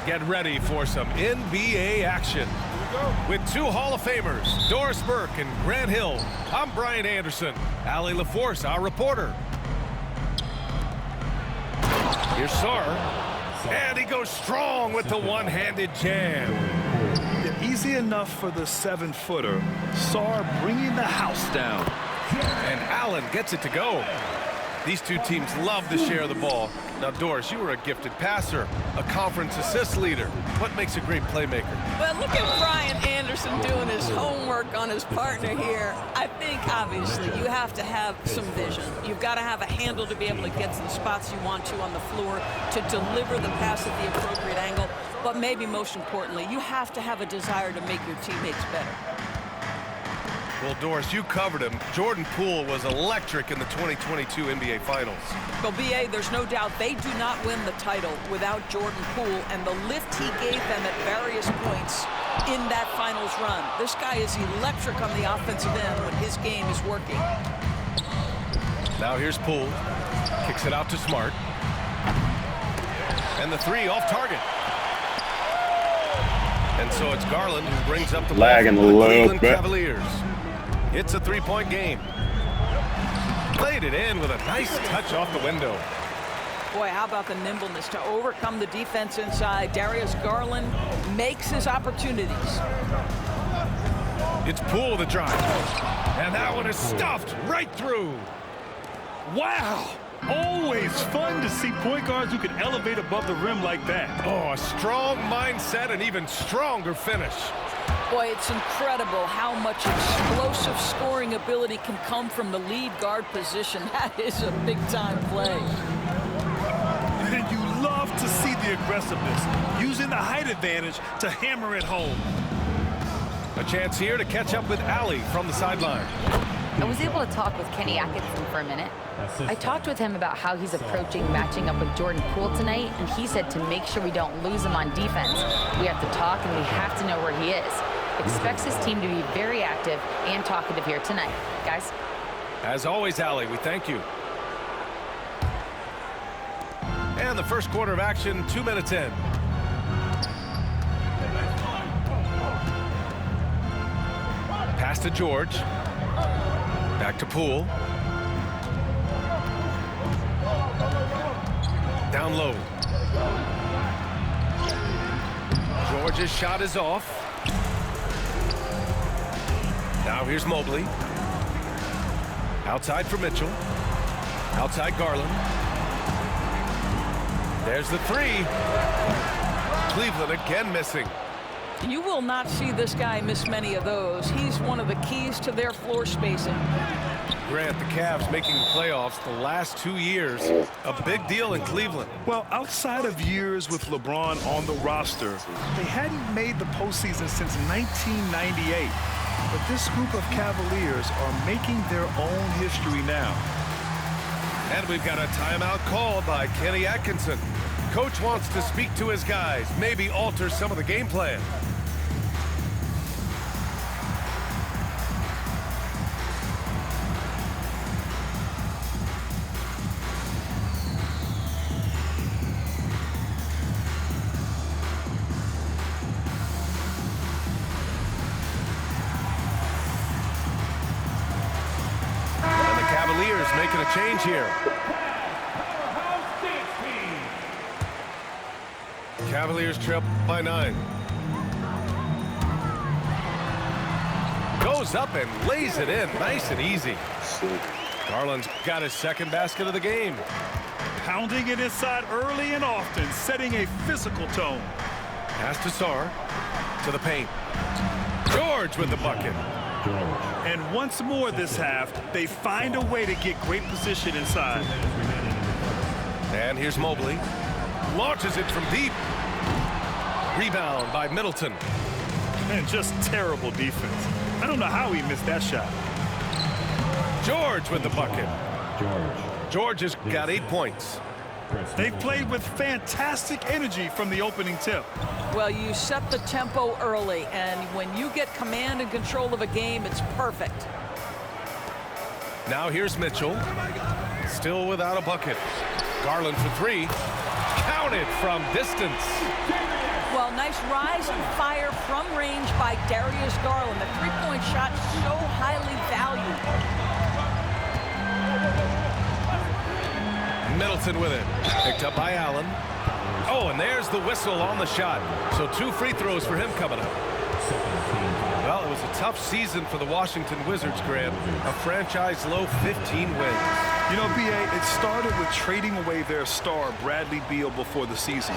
Get ready for some NBA action. With two Hall of Famers, Doris Burke and Grant Hill, I'm Brian Anderson. Allie LaForce, our reporter. Here's Sarr. And he goes strong with the one-handed jam. Yeah, easy enough for the 7-footer. Sarr bringing the house down. And Allen gets it to go. These two teams love to share the ball. Now, Doris, you were a gifted passer, a conference assist leader. What makes a great playmaker? Well, look at Brian Anderson doing his homework on his partner here. I think, obviously, you have to have some vision. You've got to have a handle to be able to get to the spots you want to on the floor, to deliver the pass at the appropriate angle. But maybe most importantly, you have to have a desire to make your teammates better. Well, Doris, you covered him. Jordan Poole was electric in the 2022 NBA Finals. Well, B.A., there's no doubt they do not win the title without Jordan Poole and the lift he gave them at various points in that finals run. This guy is electric on the offensive end when his game is working. Now here's Poole. Kicks it out to Smart. And the three off target. And so it's Garland who brings up the ball for the Cleveland Cavaliers. It's a three-point game. Played it in with a nice touch off the window. Boy, how about the nimbleness to overcome the defense inside. Darius Garland makes his opportunities. It's Poole the drive. And that one is stuffed right through. Wow! Always fun to see point guards who can elevate above the rim like that. Oh, a strong mindset and even stronger finish. Boy, it's incredible how much explosive scoring ability can come from the lead guard position. That is a big-time play. And you love to see the aggressiveness, using the height advantage to hammer it home. A chance here to catch up with Allie from the sideline. I was able to talk with Kenny Atkinson for a minute. I talked with him about how he's approaching matching up with Jordan Poole tonight, and he said to make sure we don't lose him on defense, we have to talk and we have to know where he is. Expects his team to be very active and talkative here tonight. Guys? As always, Allie, we thank you. And the first quarter of action, 2 minutes in. Pass to George. Back to Poole. Down low. George's shot is off. Now here's Mobley. Outside for Mitchell. Outside Garland. There's the three. Cleveland again missing. You will not see this guy miss many of those. He's one of the keys to their floor spacing. Grant, the Cavs making the playoffs the last 2 years. A big deal in Cleveland. Well, outside of years with LeBron on the roster, they hadn't made the postseason since 1998. But this group of Cavaliers are making their own history now. And we've got a timeout called by Kenny Atkinson. Coach wants to speak to his guys, maybe alter some of the game plan. Making a change here. Cavaliers trail by 9. Goes up and lays it in nice and easy. Garland's got his second basket of the game. Pounding it inside early and often, setting a physical tone. Pass to Sarr. To the paint. George with the bucket. And once more this half, they find a way to get great position inside. And here's Mobley. Launches it from deep. Rebound by Middleton. Man, just terrible defense. I don't know how he missed that shot. George with the bucket. George has got 8 points. They've played with fantastic energy from the opening tip. Well, you set the tempo early, and when you get command and control of a game, it's perfect. Now here's Mitchell. Still without a bucket. Garland for 3. Counted from distance. Nice rise and fire from range by Darius Garland. The three-point shot so highly valued. Middleton with it. Picked up by Allen. Oh, and there's the whistle on the shot. So 2 free throws for him coming up. Well, it was a tough season for the Washington Wizards, Graham. A franchise-low 15 wins. You know, B.A., it started with trading away their star, Bradley Beal, before the season.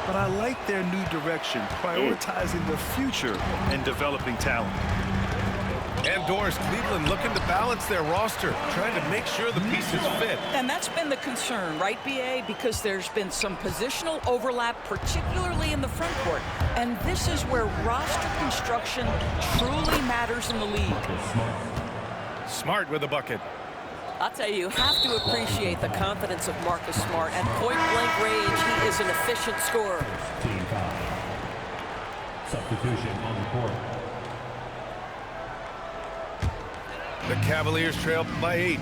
But I like their new direction, prioritizing the future and developing talent. And Doris, Cleveland looking to balance their roster, trying to make sure the pieces fit. And that's been the concern, right, B.A.? Because there's been some positional overlap, particularly in the front court. And this is where roster construction truly matters in the league. Smart with the bucket. I'll tell you have to appreciate the confidence of Marcus Smart. At point-blank range, he is an efficient scorer. Team foul. Substitution on the court. The Cavaliers trail by 8.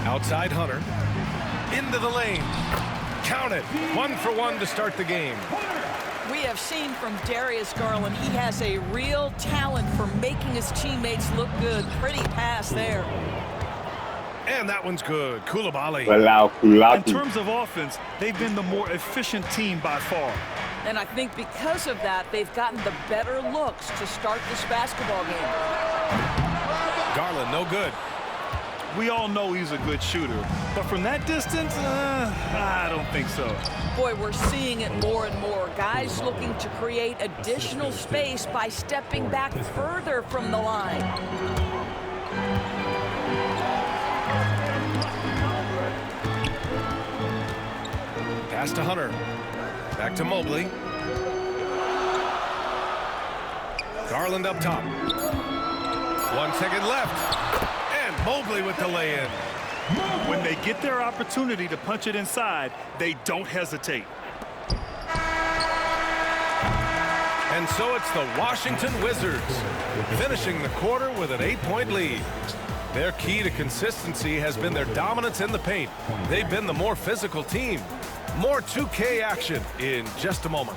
Outside Hunter. Into the lane. Count it. 1 for 1 to start the game. We have seen from Darius Garland, he has a real talent for making his teammates look good. Pretty pass there. And that one's good. Koulibaly. In terms of offense, they've been the more efficient team by far. And I think because of that, they've gotten the better looks to start this basketball game. Garland, no good. We all know he's a good shooter, but from that distance, I don't think so. Boy, we're seeing it more and more. Guys looking to create additional space by stepping back further from the line. Pass to Hunter. Back to Mobley. Garland up top. 1 second left. And Mobley with the lay-in. When they get their opportunity to punch it inside, they don't hesitate. And so it's the Washington Wizards finishing the quarter with an 8-point lead. Their key to consistency has been their dominance in the paint. They've been the more physical team. More 2K action in just a moment.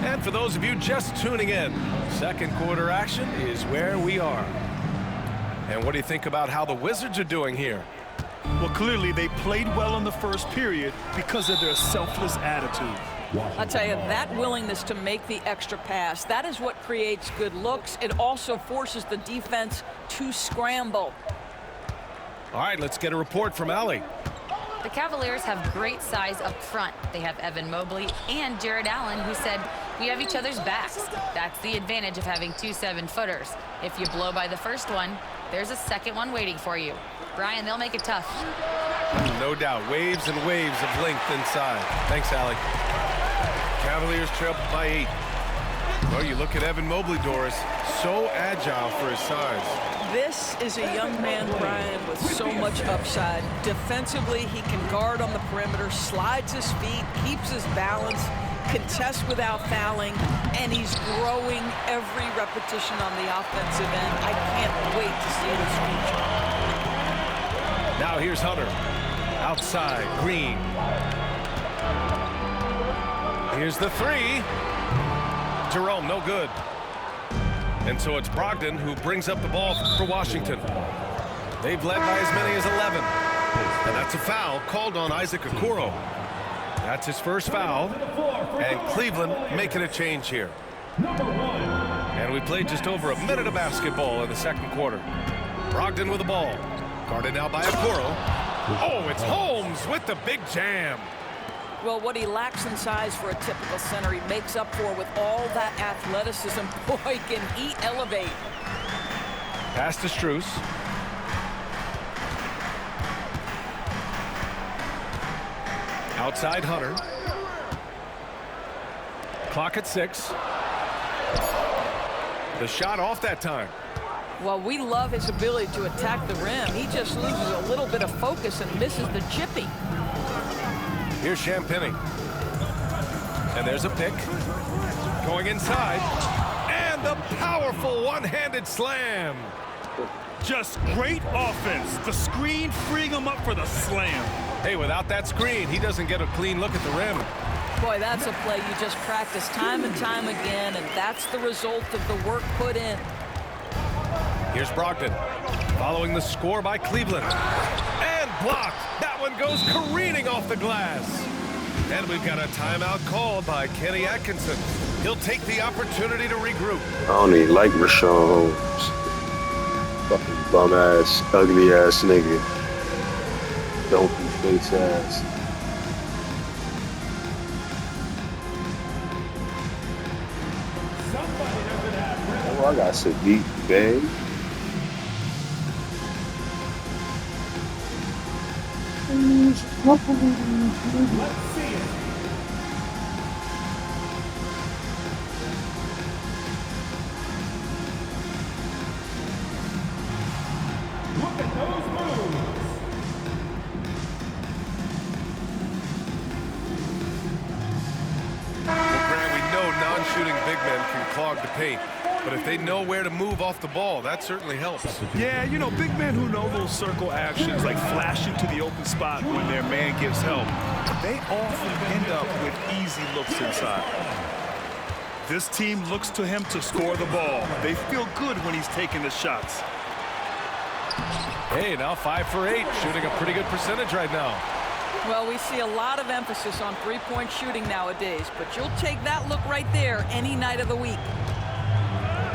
And for those of you just tuning in, second quarter action is where we are. And what do you think about how the Wizards are doing here? Well, clearly they played well in the first period because of their selfless attitude. I'll tell you, that willingness to make the extra pass, that is what creates good looks. It also forces the defense to scramble. All right, let's get a report from Allie. The Cavaliers have great size up front. They have Evan Mobley and Jared Allen, who said, "We have each other's backs." That's the advantage of having 2 7-footers. If you blow by the first one, there's a second one waiting for you. Brian, they'll make it tough. No doubt. Waves and waves of length inside. Thanks, Allie. Cavaliers trail by 8. Well, you look at Evan Mobley, Doris. So agile for his size. This is a young man, Brian, with so much upside. Defensively, he can guard on the perimeter, slides his feet, keeps his balance, contests without fouling, and he's growing every repetition on the offensive end. I can't wait to see his future. Now here's Hunter. Outside, Green. Here's the 3. Jerome, no good. And so it's Brogdon who brings up the ball for Washington. They've led by as many as 11. And that's a foul called on Isaac Okoro. That's his first foul. And Cleveland making a change here. And we played just over a minute of basketball in the second quarter. Brogdon with the ball. Guarded now by Okoro. Oh, it's Holmes with the big jam. Well, what he lacks in size for a typical center, he makes up for with all that athleticism. Boy, can he elevate. Pass to Strus. Outside Hunter. Clock at 6. The shot off that time. Well, we love his ability to attack the rim. He just loses a little bit of focus and misses the chippy. Here's Champagny. And there's a pick. Going inside. And the powerful one-handed slam. Just great offense. The screen freeing him up for the slam. Hey, without that screen, he doesn't get a clean look at the rim. Boy, that's a play you just practice time and time again, and that's the result of the work put in. Here's Brogdon, following the score by Cleveland. And blocked. That one goes careening off the glass. And we've got a timeout called by Kenny Atkinson. He'll take the opportunity to regroup. I don't even like Rashawn Holmes. Fucking bum-ass, ugly-ass nigga. Dopey face-ass. Oh, I got Sadiq Bey. Non-shooting big men can clog the paint, but if they know where to move off the ball, that certainly helps. Yeah, you know, big men who know those circle actions, like flashing to the open spot when their man gives help, they often end up with easy looks inside. This team looks to him to score the ball. They feel good when he's taking the shots. Hey, now 5 for 8, shooting a pretty good percentage right now. Well, we see a lot of emphasis on three-point shooting nowadays, but you'll take that look right there any night of the week.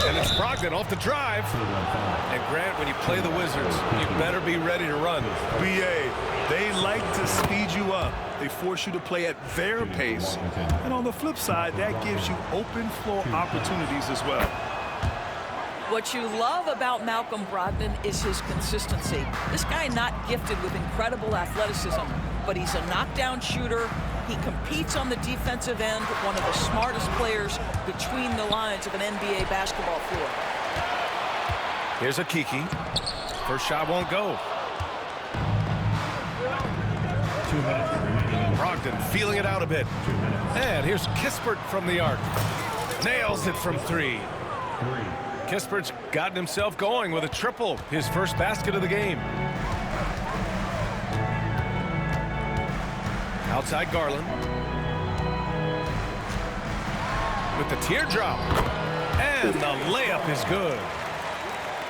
And it's Brogdon off the drive. And Grant, when you play the Wizards, you better be ready to run. BA, they like to speed you up. They force you to play at their pace. And on the flip side, that gives you open floor opportunities as well. What you love about Malcolm Brogdon is his consistency. This guy not gifted with incredible athleticism, but he's a knockdown shooter. He competes on the defensive end, one of the smartest players between the lines of an NBA basketball floor. Here's a Kiki. First shot won't go. Brogdon feeling it out a bit. And here's Kispert from the arc. Nails it from 3. Kispert's gotten himself going with a triple, his first basket of the game. Outside Garland. With the teardrop. And the layup is good.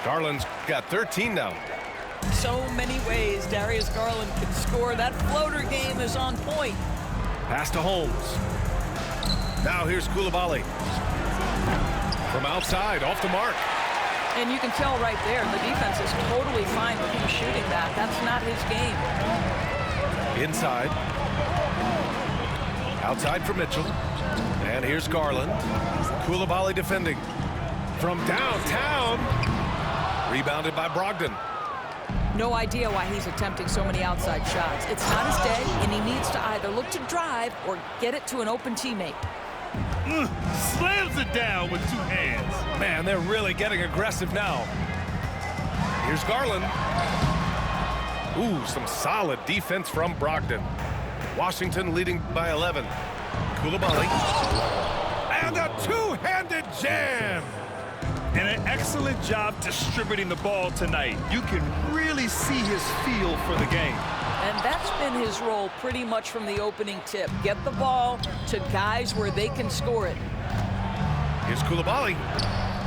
Garland's got 13 now. So many ways Darius Garland can score. That floater game is on point. Pass to Holmes. Now here's Coulibaly. From outside, off the mark. And you can tell right there, the defense is totally fine with him shooting that. That's not his game. Inside. Outside for Mitchell. And here's Garland. Coulibaly defending. From downtown. Rebounded by Brogdon. No idea why he's attempting so many outside shots. It's not his day, and he needs to either look to drive or get it to an open teammate. Slams it down with 2 hands. Man, they're really getting aggressive now. Here's Garland. Ooh, some solid defense from Brogdon. Washington leading by 11. Coulibaly. And a two-handed jam. And an excellent job distributing the ball tonight. You can really see his feel for the game. And that's been his role pretty much from the opening tip. Get the ball to guys where they can score it. Here's Coulibaly.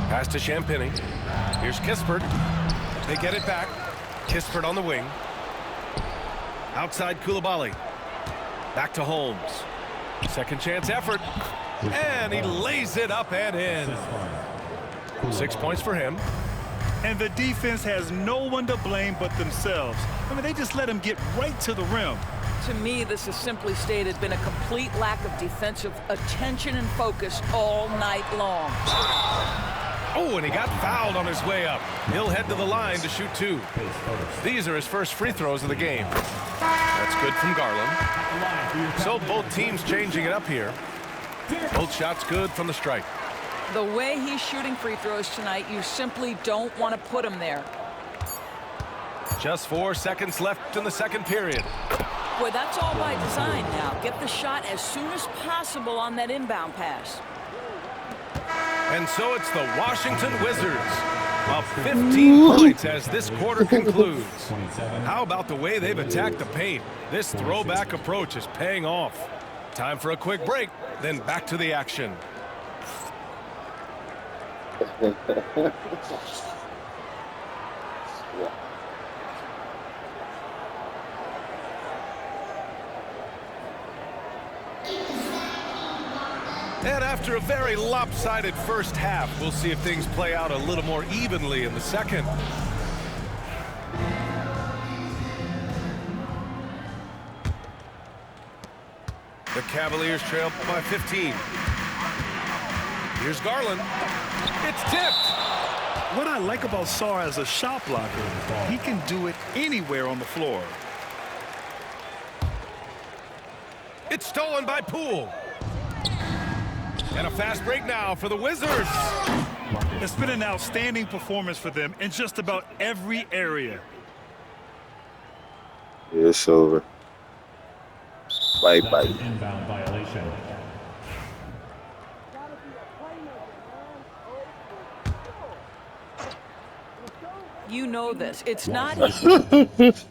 Pass to Champagnie. Here's Kispert. They get it back. Kispert on the wing. Outside Coulibaly. Back to Holmes. Second chance effort. And he lays it up and in. 6 points for him. And the defense has no one to blame but themselves. I mean, they just let him get right to the rim. To me, this has simply stated been a complete lack of defensive attention and focus all night long. Oh, and he got fouled on his way up. He'll head to the line to shoot 2. These are his first free throws of the game. That's good from Garland. So both teams changing it up here. Both shots good from the stripe. The way he's shooting free throws tonight, you simply don't want to put him there. Just 4 seconds left in the second period. Boy, that's all by design now. Get the shot as soon as possible on that inbound pass. And so it's the Washington Wizards Well, 15 points as this quarter concludes. How about the way they've attacked the paint? This throwback approach is paying off. Time for a quick break, then back to the action. And after a very lopsided first half, we'll see if things play out a little more evenly in the second. The Cavaliers trail by 15. Here's Garland. It's tipped. What I like about Sarr as a shot blocker, he can do it anywhere on the floor. It's stolen by Poole. And a fast break now for the Wizards. It's been an outstanding performance for them in just about every area. It's over. Bye. Inbound violation. You know this. It's not easy.